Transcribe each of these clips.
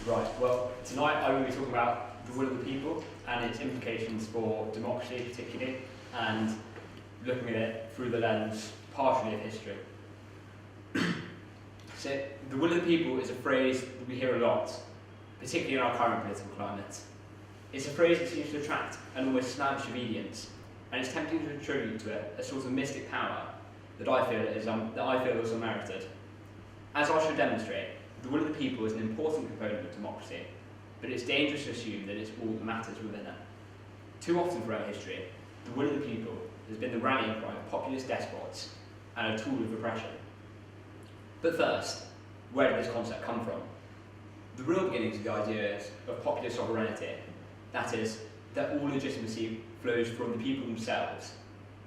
Right, well, tonight I will be talking about the will of the people and its implications for democracy particularly, and looking at it through the lens partially of history. So, the will of the people is a phrase that we hear a lot, particularly in our current political climate. It's a phrase that seems to attract an almost snobbish obedience, and it's tempting to attribute to it a sort of mystic power that I feel is unmerited. As I shall demonstrate, the will of the people is an important component of democracy, but it's dangerous to assume that it's all that matters within it. Too often throughout history, the will of the people has been the rallying cry of populist despots and a tool of oppression. But first, where did this concept come from? The real beginnings of the ideas of popular sovereignty, that is, that all legitimacy flows from the people themselves,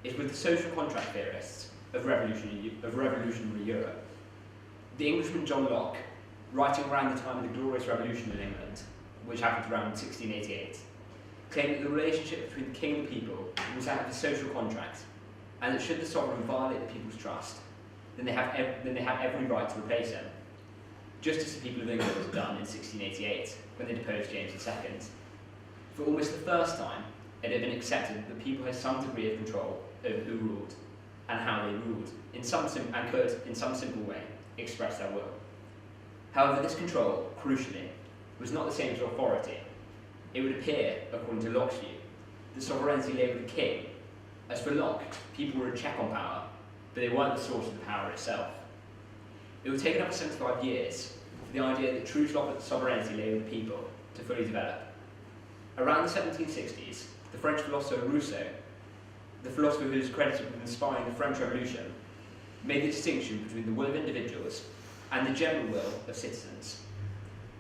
is with the social contract theorists of revolutionary Europe. The Englishman John Locke, writing around the time of the Glorious Revolution in England, which happened around 1688, claimed that the relationship between the king and the people was that of a social contract, and that should the sovereign violate the people's trust, then they have every right to replace him, just as the people of England had done in 1688 when they deposed James II. For almost the first time, it had been accepted that the people had some degree of control over who ruled and how they ruled, and could, in some simple way, express their will. However, this control, crucially, was not the same as authority. It would appear, according to Locke's view, that sovereignty lay with the king. As for Locke, people were a check on power, but they weren't the source of the power itself. It would take another 75 years for the idea that true sovereignty lay with the people to fully develop. Around the 1760s, the French philosopher Rousseau, the philosopher who is credited with inspiring the French Revolution, made the distinction between the will of individuals and the general will of citizens.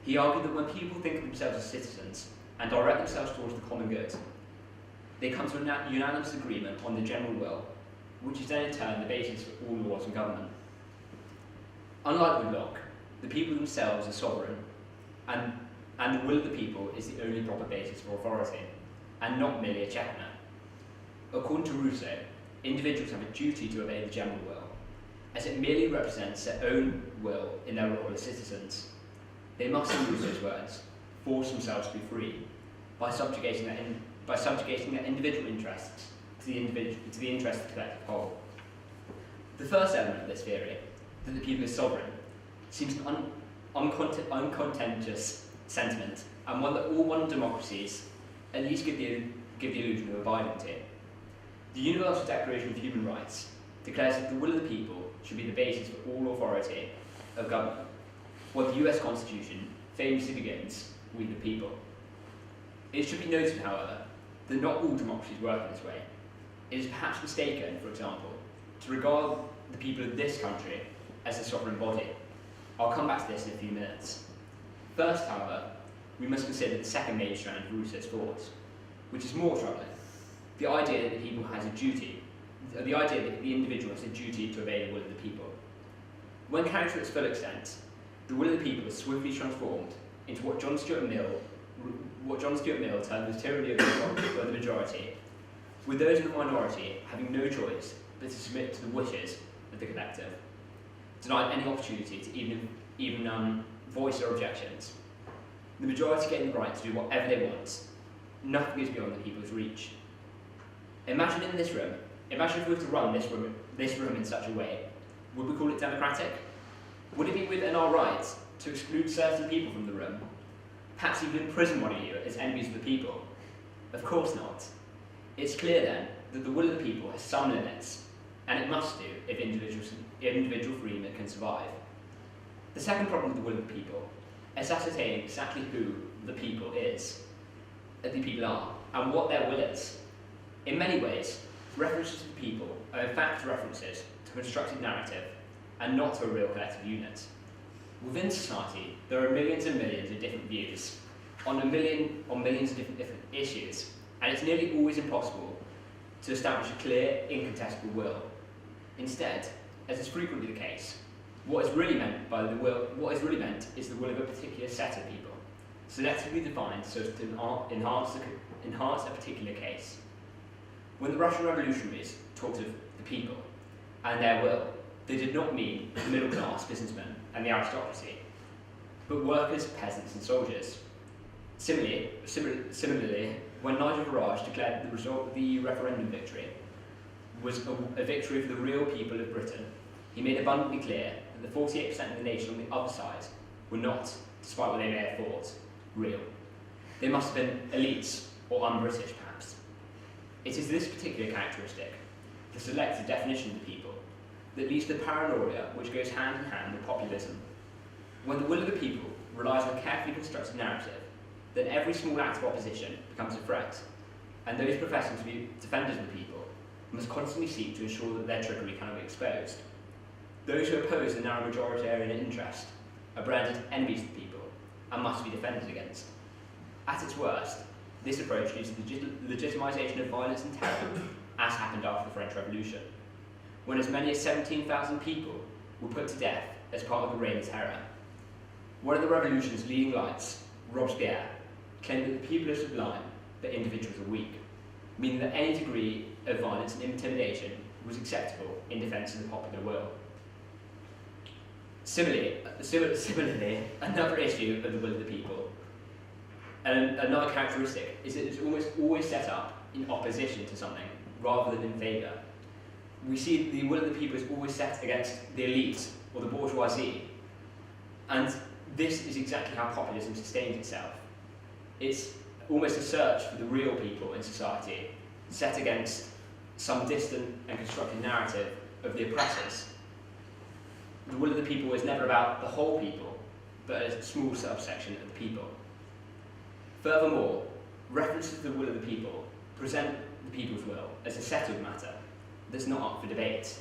He argued that when people think of themselves as citizens and direct themselves towards the common good, they come to a unanimous agreement on the general will, which is then in turn the basis for all laws and government. Unlike with Locke, the people themselves are sovereign, and the will of the people is the only proper basis for authority, and not merely a check on it. According to Rousseau, individuals have a duty to obey the general will, as it merely represents their own will in their role as citizens. They must, in Rousseau's words, force themselves to be free by subjugating their individual interests to the interest of the collective whole. The first element of this theory, that the people is sovereign, seems an uncontentious sentiment, and one that all modern democracies at least give the illusion of abiding to. The Universal Declaration of Human Rights declares that the will of the people should be the basis for all authority of government, while the US Constitution famously begins, "We the people." It should be noted, however, that not all democracies work in this way. It is perhaps mistaken, for example, to regard the people of this country as the sovereign body. I'll come back to this in a few minutes. First, however, we must consider the second major strand of Rousseau's thoughts, which is more troubling: the idea that the individual has a duty to obey the will of the people. When carried to its full extent, the will of the people is swiftly transformed into what John Stuart Mill termed the tyranny of the majority, with those in the minority having no choice but to submit to the wishes of the collective, denied any opportunity to even voice their objections. The majority gain the right to do whatever they want. Nothing is beyond the people's reach. Imagine if we were to run this room in such a way, would we call it democratic? Would it be within our rights to exclude certain people from the room? Perhaps even imprison one of you as enemies of the people? Of course not. It's clear then that the will of the people has some limits, and it must do if individual freedom can survive. The second problem with the will of the people is ascertaining exactly who the people are, and what their will is. In many ways, references to the people are in fact references to a constructed narrative, and not to a real collective unit. Within society, there are millions and millions of different views on millions of different issues, and it's nearly always impossible to establish a clear, incontestable will. Instead, as is frequently the case, what is really meant is the will of a particular set of people, selectively defined so as to enhance a particular case. When the Russian revolutionaries talked of the people and their will, they did not mean the middle-class businessmen and the aristocracy. but workers, peasants and soldiers. Similarly, when Nigel Farage declared the result of the referendum victory was a victory for the real people of Britain, he made abundantly clear that the 48% of the nation on the other side were not, despite what they may have thought, real. They must have been elites or un-British, perhaps. It is this particular characteristic, the selective definition of the people, that leads to the paranoia which goes hand in hand with populism. When the will of the people relies on a carefully constructed narrative, then every small act of opposition becomes a threat, and those professing to be defenders of the people must constantly seek to ensure that their trickery cannot be exposed. Those who oppose the narrow majoritarian interest are branded enemies of the people and must be defended against. At its worst, this approach leads to the legitimisation of violence and terror, as happened after the French Revolution, when as many as 17,000 people were put to death as part of the Reign of Terror. One of the revolution's leading lights, Robespierre, claimed that the people are sublime, but individuals are weak, meaning that any degree of violence and intimidation was acceptable in defence of the popular will. Similarly, another issue of the will of the people, and another characteristic, is that it's almost always set up in opposition to something, rather than in favour. We see the will of the people is always set against the elite, or the bourgeoisie, and this is exactly how populism sustains itself. It's almost a search for the real people in society, set against some distant and constructed narrative of the oppressors. The will of the people is never about the whole people, but a small subsection of the people. Furthermore, references to the will of the people present the people's will as a settled matter that's not up for debate.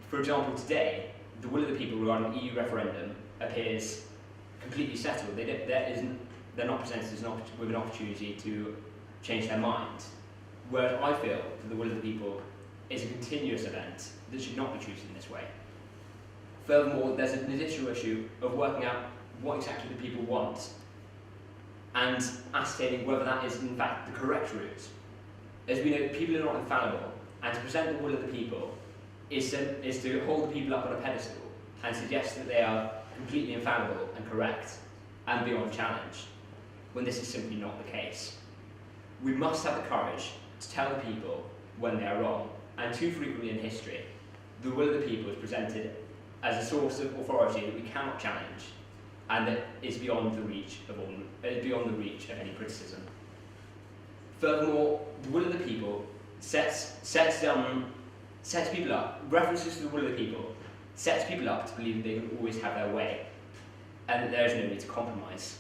For example, today, the will of the people regarding the EU referendum appears completely settled. They're not presented with an opportunity to change their mind. Whereas I feel that the will of the people is a continuous event that should not be treated in this way. Furthermore, there's an additional issue of working out what exactly the people want and ascertaining whether that is in fact the correct route. As we know, people are not infallible, and to present the will of the people is to hold the people up on a pedestal and suggest that they are completely infallible and correct and beyond challenge, when this is simply not the case. We must have the courage to tell the people when they are wrong, and too frequently in history, the will of the people is presented as a source of authority that we cannot challenge, and that is beyond the reach of any criticism. Furthermore, the will of the people sets people up. References to the will of the people sets people up to believe that they can always have their way, and that there is no need to compromise.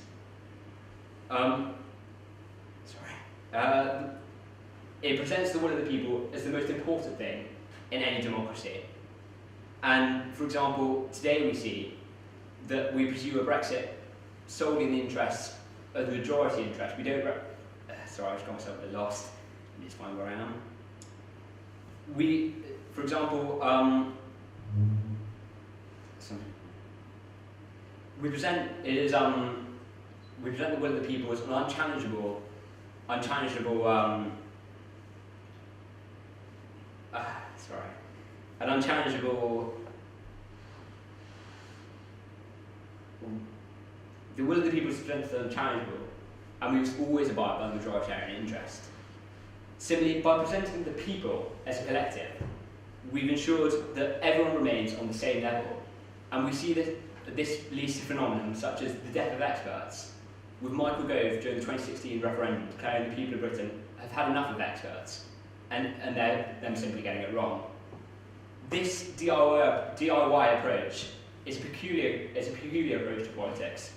It presents the will of the people as the most important thing in any democracy. And, for example, today we see that we pursue a Brexit solely in the interests of the majority interest. We don't... sorry, I just got myself a bit lost. Let me just find where I am. For example, we present the will of the people as an unchallengeable the will of the people is presented as unchallengeable, and we must always abide by the majoritarian interest. Similarly, by presenting the people as a collective, we've ensured that everyone remains on the same level, and we see that this leads to phenomena such as the death of experts, with Michael Gove during the 2016 referendum declaring the people of Britain have had enough of experts, and they're them simply getting it wrong. This DIY approach is a peculiar approach to politics.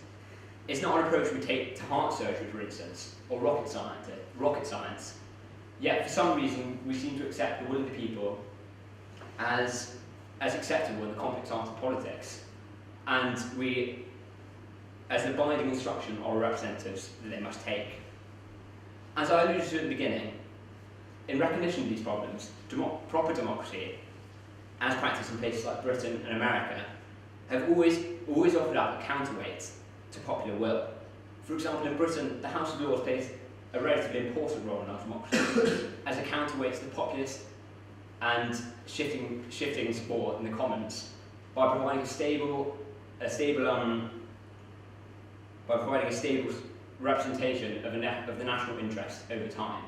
It's not an approach we take to heart surgery, for instance, or rocket science. Yet, for some reason, we seem to accept the will of the people as acceptable in the complex art of politics, and we, as the binding instruction, are representatives that they must take. As I alluded to at the beginning, in recognition of these problems, proper democracy, as practiced in places like Britain and America, have always offered up a counterweight to popular will. For example, in Britain, the House of Lords plays a relatively important role in our democracy as a counterweight to the populist and shifting support in the Commons by providing a stable a stable representation of the national interest over time,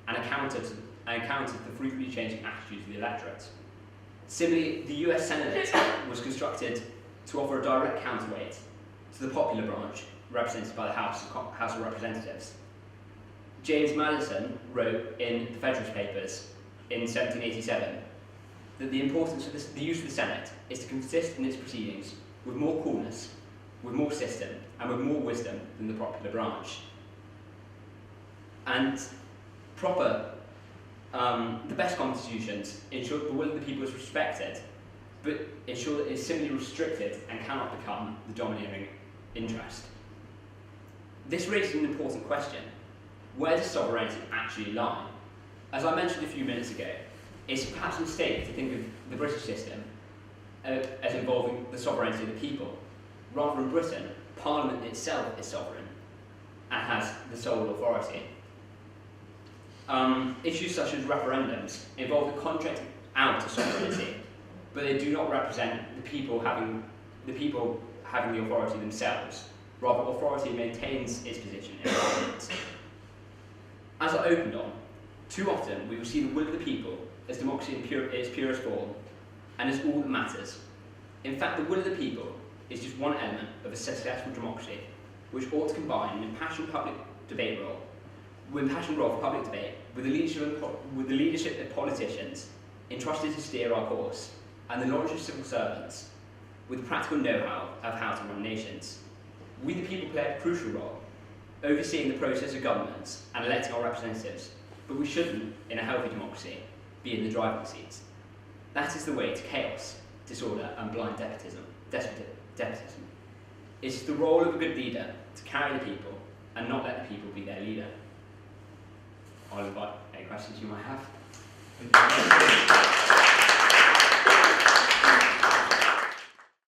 and accounted for the frequently changing attitudes of the electorate. Similarly, the US Senate was constructed to offer a direct counterweight to the popular branch represented by the House of Representatives. James Madison wrote in the Federalist Papers in 1787 that the importance of the use of the Senate is to consist in its proceedings with more coolness, with more system, and with more wisdom than the popular branch. And the best constitutions ensure that the will of the people is respected, but ensure that it is simply restricted and cannot become the domineering interest. This raises an important question. Where does sovereignty actually lie? As I mentioned a few minutes ago, it's perhaps a mistake to think of the British system as involving the sovereignty of the people. Rather, in Britain, Parliament itself is sovereign and has the sole authority. Issues such as referendums involve the contract out of sovereignty, but they do not represent the people having the authority themselves. Rather, authority maintains its position in Parliament. As I opened on, too often we will see the will of the people as democracy in its purest form, and as all that matters. In fact, the will of the people is just one element of a successful democracy, which ought to combine an impassioned role for public debate with the leadership of politicians entrusted to steer our course, and the knowledge of civil servants with practical know-how of how to run nations. We the people play a crucial role, overseeing the process of governments and electing our representatives, but we shouldn't, in a healthy democracy, be in the driving seat. That is the way to chaos, disorder, and blind despotism. It's the role of a good leader to carry the people and not let the people be their leader. I'll invite any questions you might have.